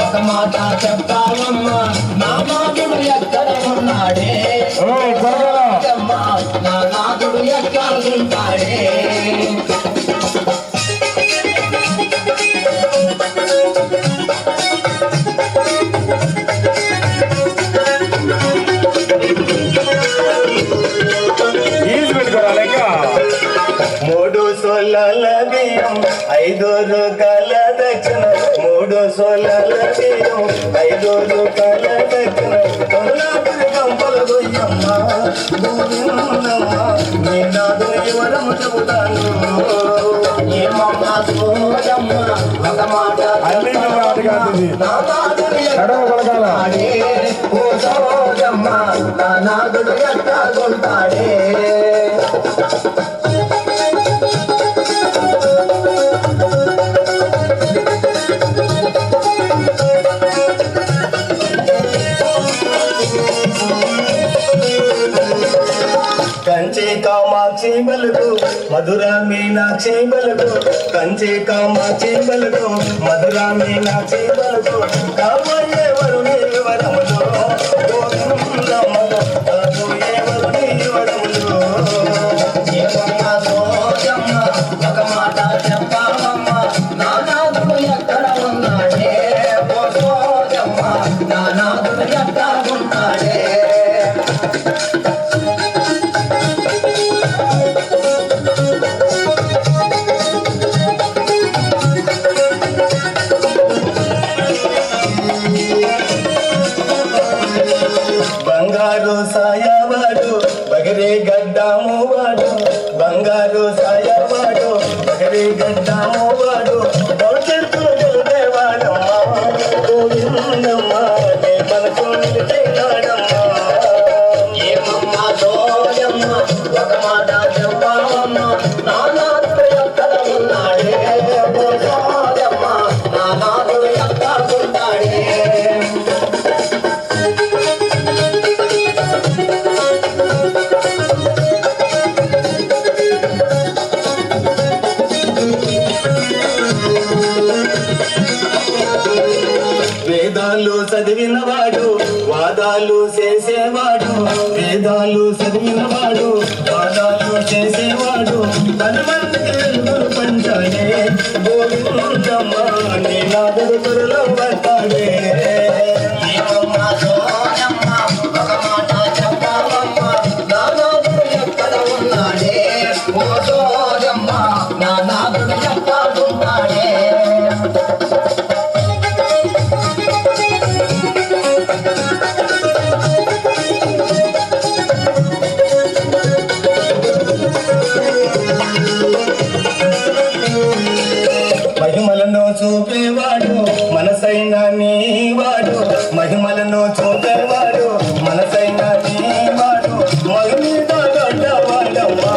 ఒక మాట చెప్తావమ్మా నా నాదుడు ఎక్కడ ఉన్నాడే నా నాదుడు ఎక్కడ ఉంటాడే మూడు సోలాల బియ్యం 5 రూపాయల దక్షిణ 3 సోలాల బియ్యం 5 రూపాయల దక్షిణ కొల్లాపురి గంపల గొయ్యమ్మ గోవిందమ్మ నీ నాదుని వివరము చెబుతాను ఏమమ్మా సోదమ్మ ఒక మాట నా నాదుడు ఎక్కడుంటాడే ఓ సోదమ్మ నా నాదుడు ఎక్కడుంటాడే కంచి కామాక్షి బలుగు మధుర మీనాక్షి బలుగు కంచి కామాక్షి బలుగు మధుర మీనాక్షి బలుగు కాబోయే వరుణి వరములు గోవిందమ్మ కాబోయే వరుణి వరములు ఏమమ్మా సోదమ్మ ఒక మాట చెప్పావమ్మ నా నాదుడు ఎక్కడ ఉన్నాడే ఓ సోదమ్మ నా నాదుడు ఎక్కడ ఉన్నాడే బంగారు సాయవాడు బగరే గడ్డాము వాడు బంగారు సాయవాడు బగరే గడ్డాము వాడు భవిష్యత్తును గెలిపేవాడమ్మా గోవిందమ్మ నీ మనసు నిలిచేవాడమ్మా ఏమమ్మా సోదమ్మ ఒక మాట చెప్పావమ్మ నా నాదుడు ఎక్కడ ఉన్నాడే ఓ సోదమ్మ నా నాదుడు ఎక్కడ ఉన్నాడే వేదాలు చదివినవాడు వాదాలు చేసేవాడు వేదాలు చదివినవాడు వాదాలు చేసేవాడు 10 మందికి వెలుగులు పంచాడే గోవిందమ్మ నీ నాదుడు త్వరలో వస్తాడే ఏమమ్మా సోదమ్మ ఒక మాట చెప్పావమ్మ నా నాదుడు ఎక్కడ ఉన్నాడే ఓ సోదమ్మ నా నాదుడు ఎక్కడ ఉన్నాడే మహిమలను చూపేవాడు మనసైన నీవాడు మహిమలను చూపేవాడు మనసైన నీవాడు మహిమీద గడ్డవాడమ్మా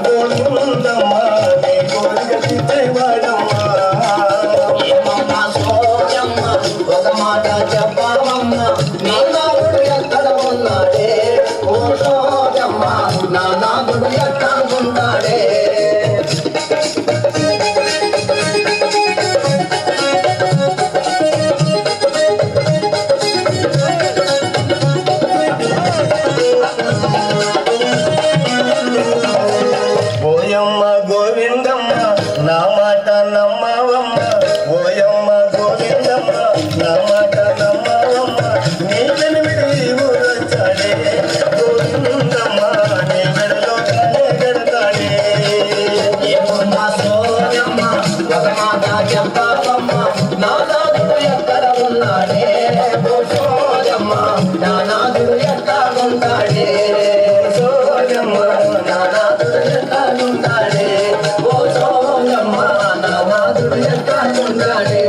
గోవిందమ్మ నీ కోరిక తీర్చేవాడమ్మా ఏమమ్మా సోదమ్మ ఒక మాట చెప్పావమ్మ నా నాదుడు ఎక్కడ ఉన్నాడే ఓ సోదమ్మ నా నాదుడు ఎక్కడ ఉన్నాడే ఓయమ్మ గోవిందమ్మ నా మాట నమ్మవమ్మ ఓయమ్మ గోవిందమ్మ నా మాట నమ్మవమ్మ నీ వెనుమిడి ఊరొచ్చాడే గోవిందమ్మ నీ మెడలో తాళే కడతాడే ఏమమ్మా సోదమ్మ ఒక మాట చెప్పావమ్మ నా నాదుడు ఎక్కడ ఉన్నాడే ఓ సోదమ్మ నా నాదుడు ఎక్కడ ఉంటాడే సోదమ్మ నా నాదుడు ఎక్కడ ఉంటాడే ఓ సోదమ్మ నా నాదుడు ఎక్కడ ఉంటాడే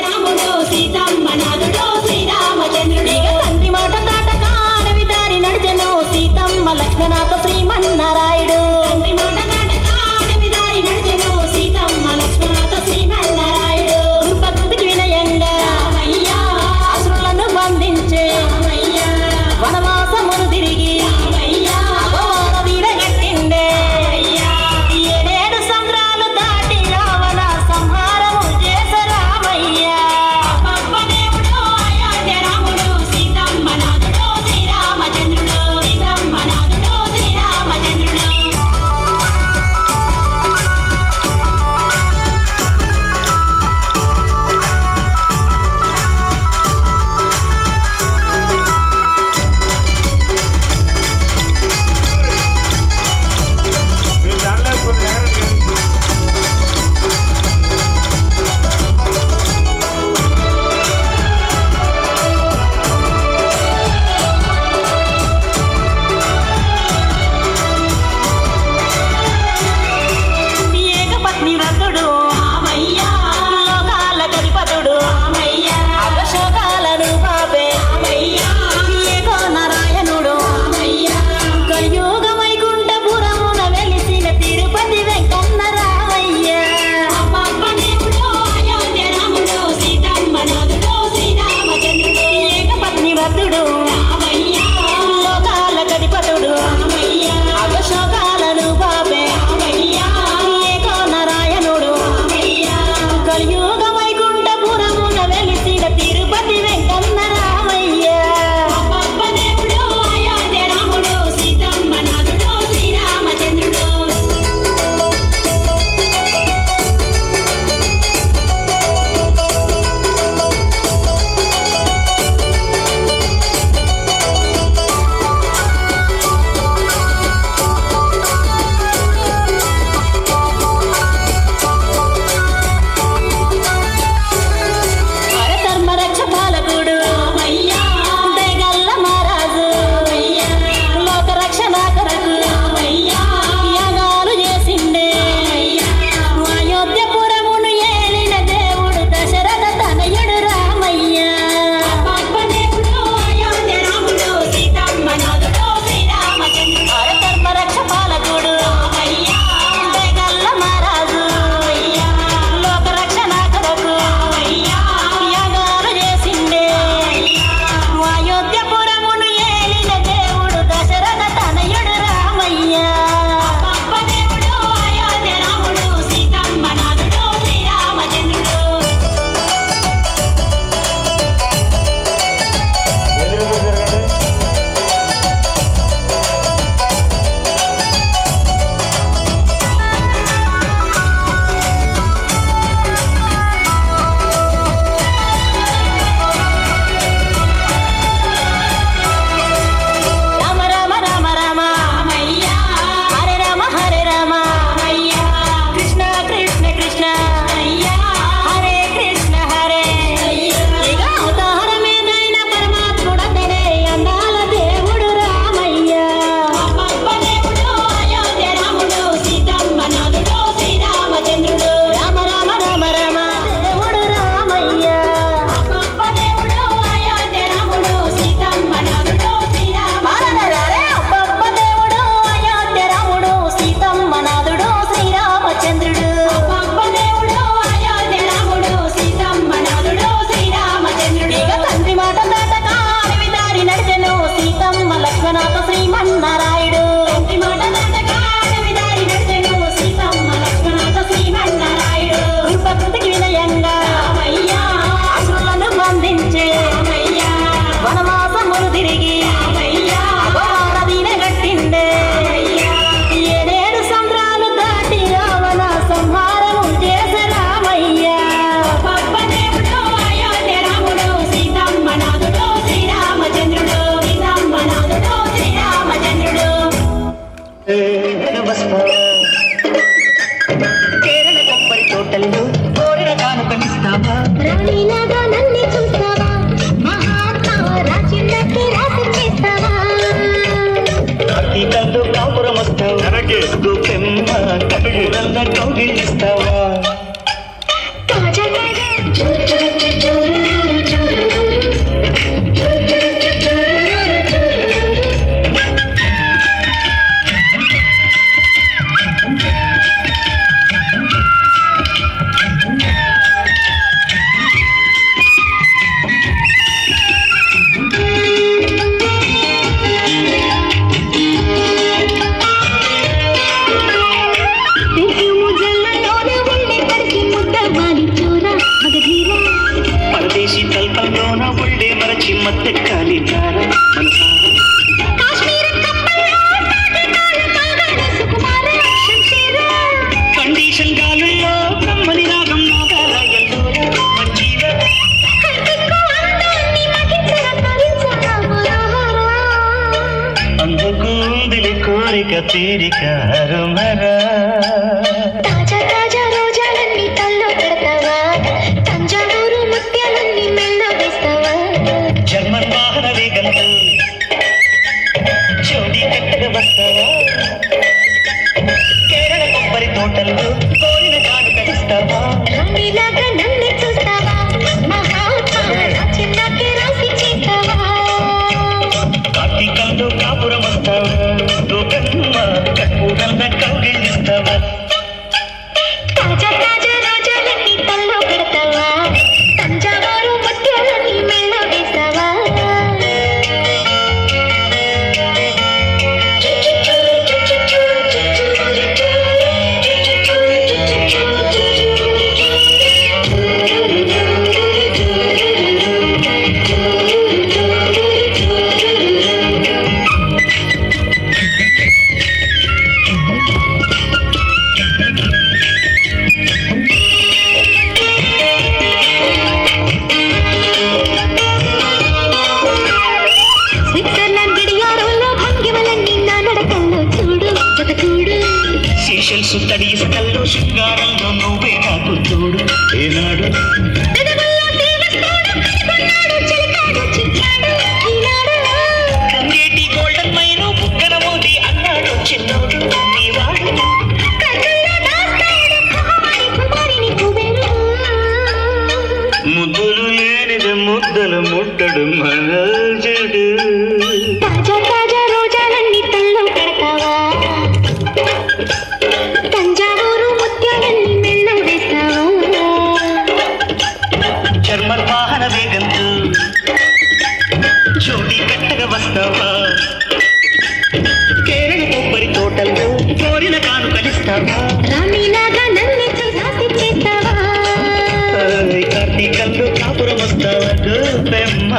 రాముడు సీతమ్మ నాదుడు శ్రీరామచంద్రుడిగా తండ్రి మాట దాటక అడవి దారి నడిచెను సీతమ్మ లక్ష్మణాథ శ్రీమన్నారాయుడు తండ్రి మాట దాటక అడవి దారి నడిచెను సీతమ్మ లక్ష్మణాథ శ్రీమన్నారాయుడు దుర్భక్తికి వినయంగా అసురులను బంధించే వనవాసమును తిరిగి అపవాద వీరగట్టిండే 7 సంద్రాలు దాటి రావణ సంహరించే తోటల్లో కోరిన కానుకలిస్తావా రాణిలాగా నన్ను చూస్తావా మహాత్మా రాజ్యంలోకి రాసి చేస్తావా అతికల్లో కాపురం వస్తావా గోపెమ్మ కట్టురల్ల కౌగిలిస్తావా తాజా తాజా పరదేశీ తల్పంలోన ఒళ్ళే మరచి మత్తెక్కాలి తారా కండిషన్ గాలుల్లో కమ్మని రాగం నాగాల ఎల్లోరా మంజీరా అందుకుందిలి కోరిక తీరిక హరుమరా తాజా తాజా రోజాలన్నీ తల్లో పెడతావా తంజావూరు ముత్యాలన్నీ మెల్ల వేస్తావా జర్మన్ వాహన వేగంతో చోటి కట్టగా వస్తావా కేరళ కొబ్బరి తోటల్లో కోరిన కానుకలిస్తావా రాణిలాగా నన్ను చూస్తావా మహాత్మా రాజ్యంలోకి రాసి చేస్తావా కార్తీకంలో కాపురం వస్తావా గోపెమ్మ కట్టురల్ల కౌగిలిస్తావా తాజా తాజా రోజాలన్నీ తల్లో పెడతావా తంజావూరు ముత్యాలన్నీ మెల్ల వేస్తావా స్విట్జర్లాండ్ గడియారంలో భంగిమలన్నీ నా నడకల్లో చూడు జత చూడు సీషెల్స్ తడి ఇసుకల్లో శృంగారంలో నువ్వే నాకు తోడు ఏనాడు పెదవుల్లో తీవస్తాడు కనుగొన్నాడు చిలికాడు చిక్కాడు ఈనాడు కంగేటి గోల్డెన్ మైను బుగ్గన మోది అన్నాడు చిన్నోడు నీవాడు కన్నుల్లో దాస్తాడు కుమారి కుమారిని కుబేరు ముద్దులు లేనిది ముద్దలు ముట్టడు మనజడు తాజా తాజా రోజాలన్నీ తల్లో పెడతావా తంజావూరు ముత్యాలన్నీ మెల్ల వేస్తావా జర్మన్ వాహన వేగంతో చోటి కట్టగా వస్తావా కేరళ కొబ్బరి తోటల్లో కోరిన కానుకలిస్తావా రాణిలాగా నన్ను చూసి చేస్తావా కార్తీకంలో కాపురం వస్తావా గోపెమ్మ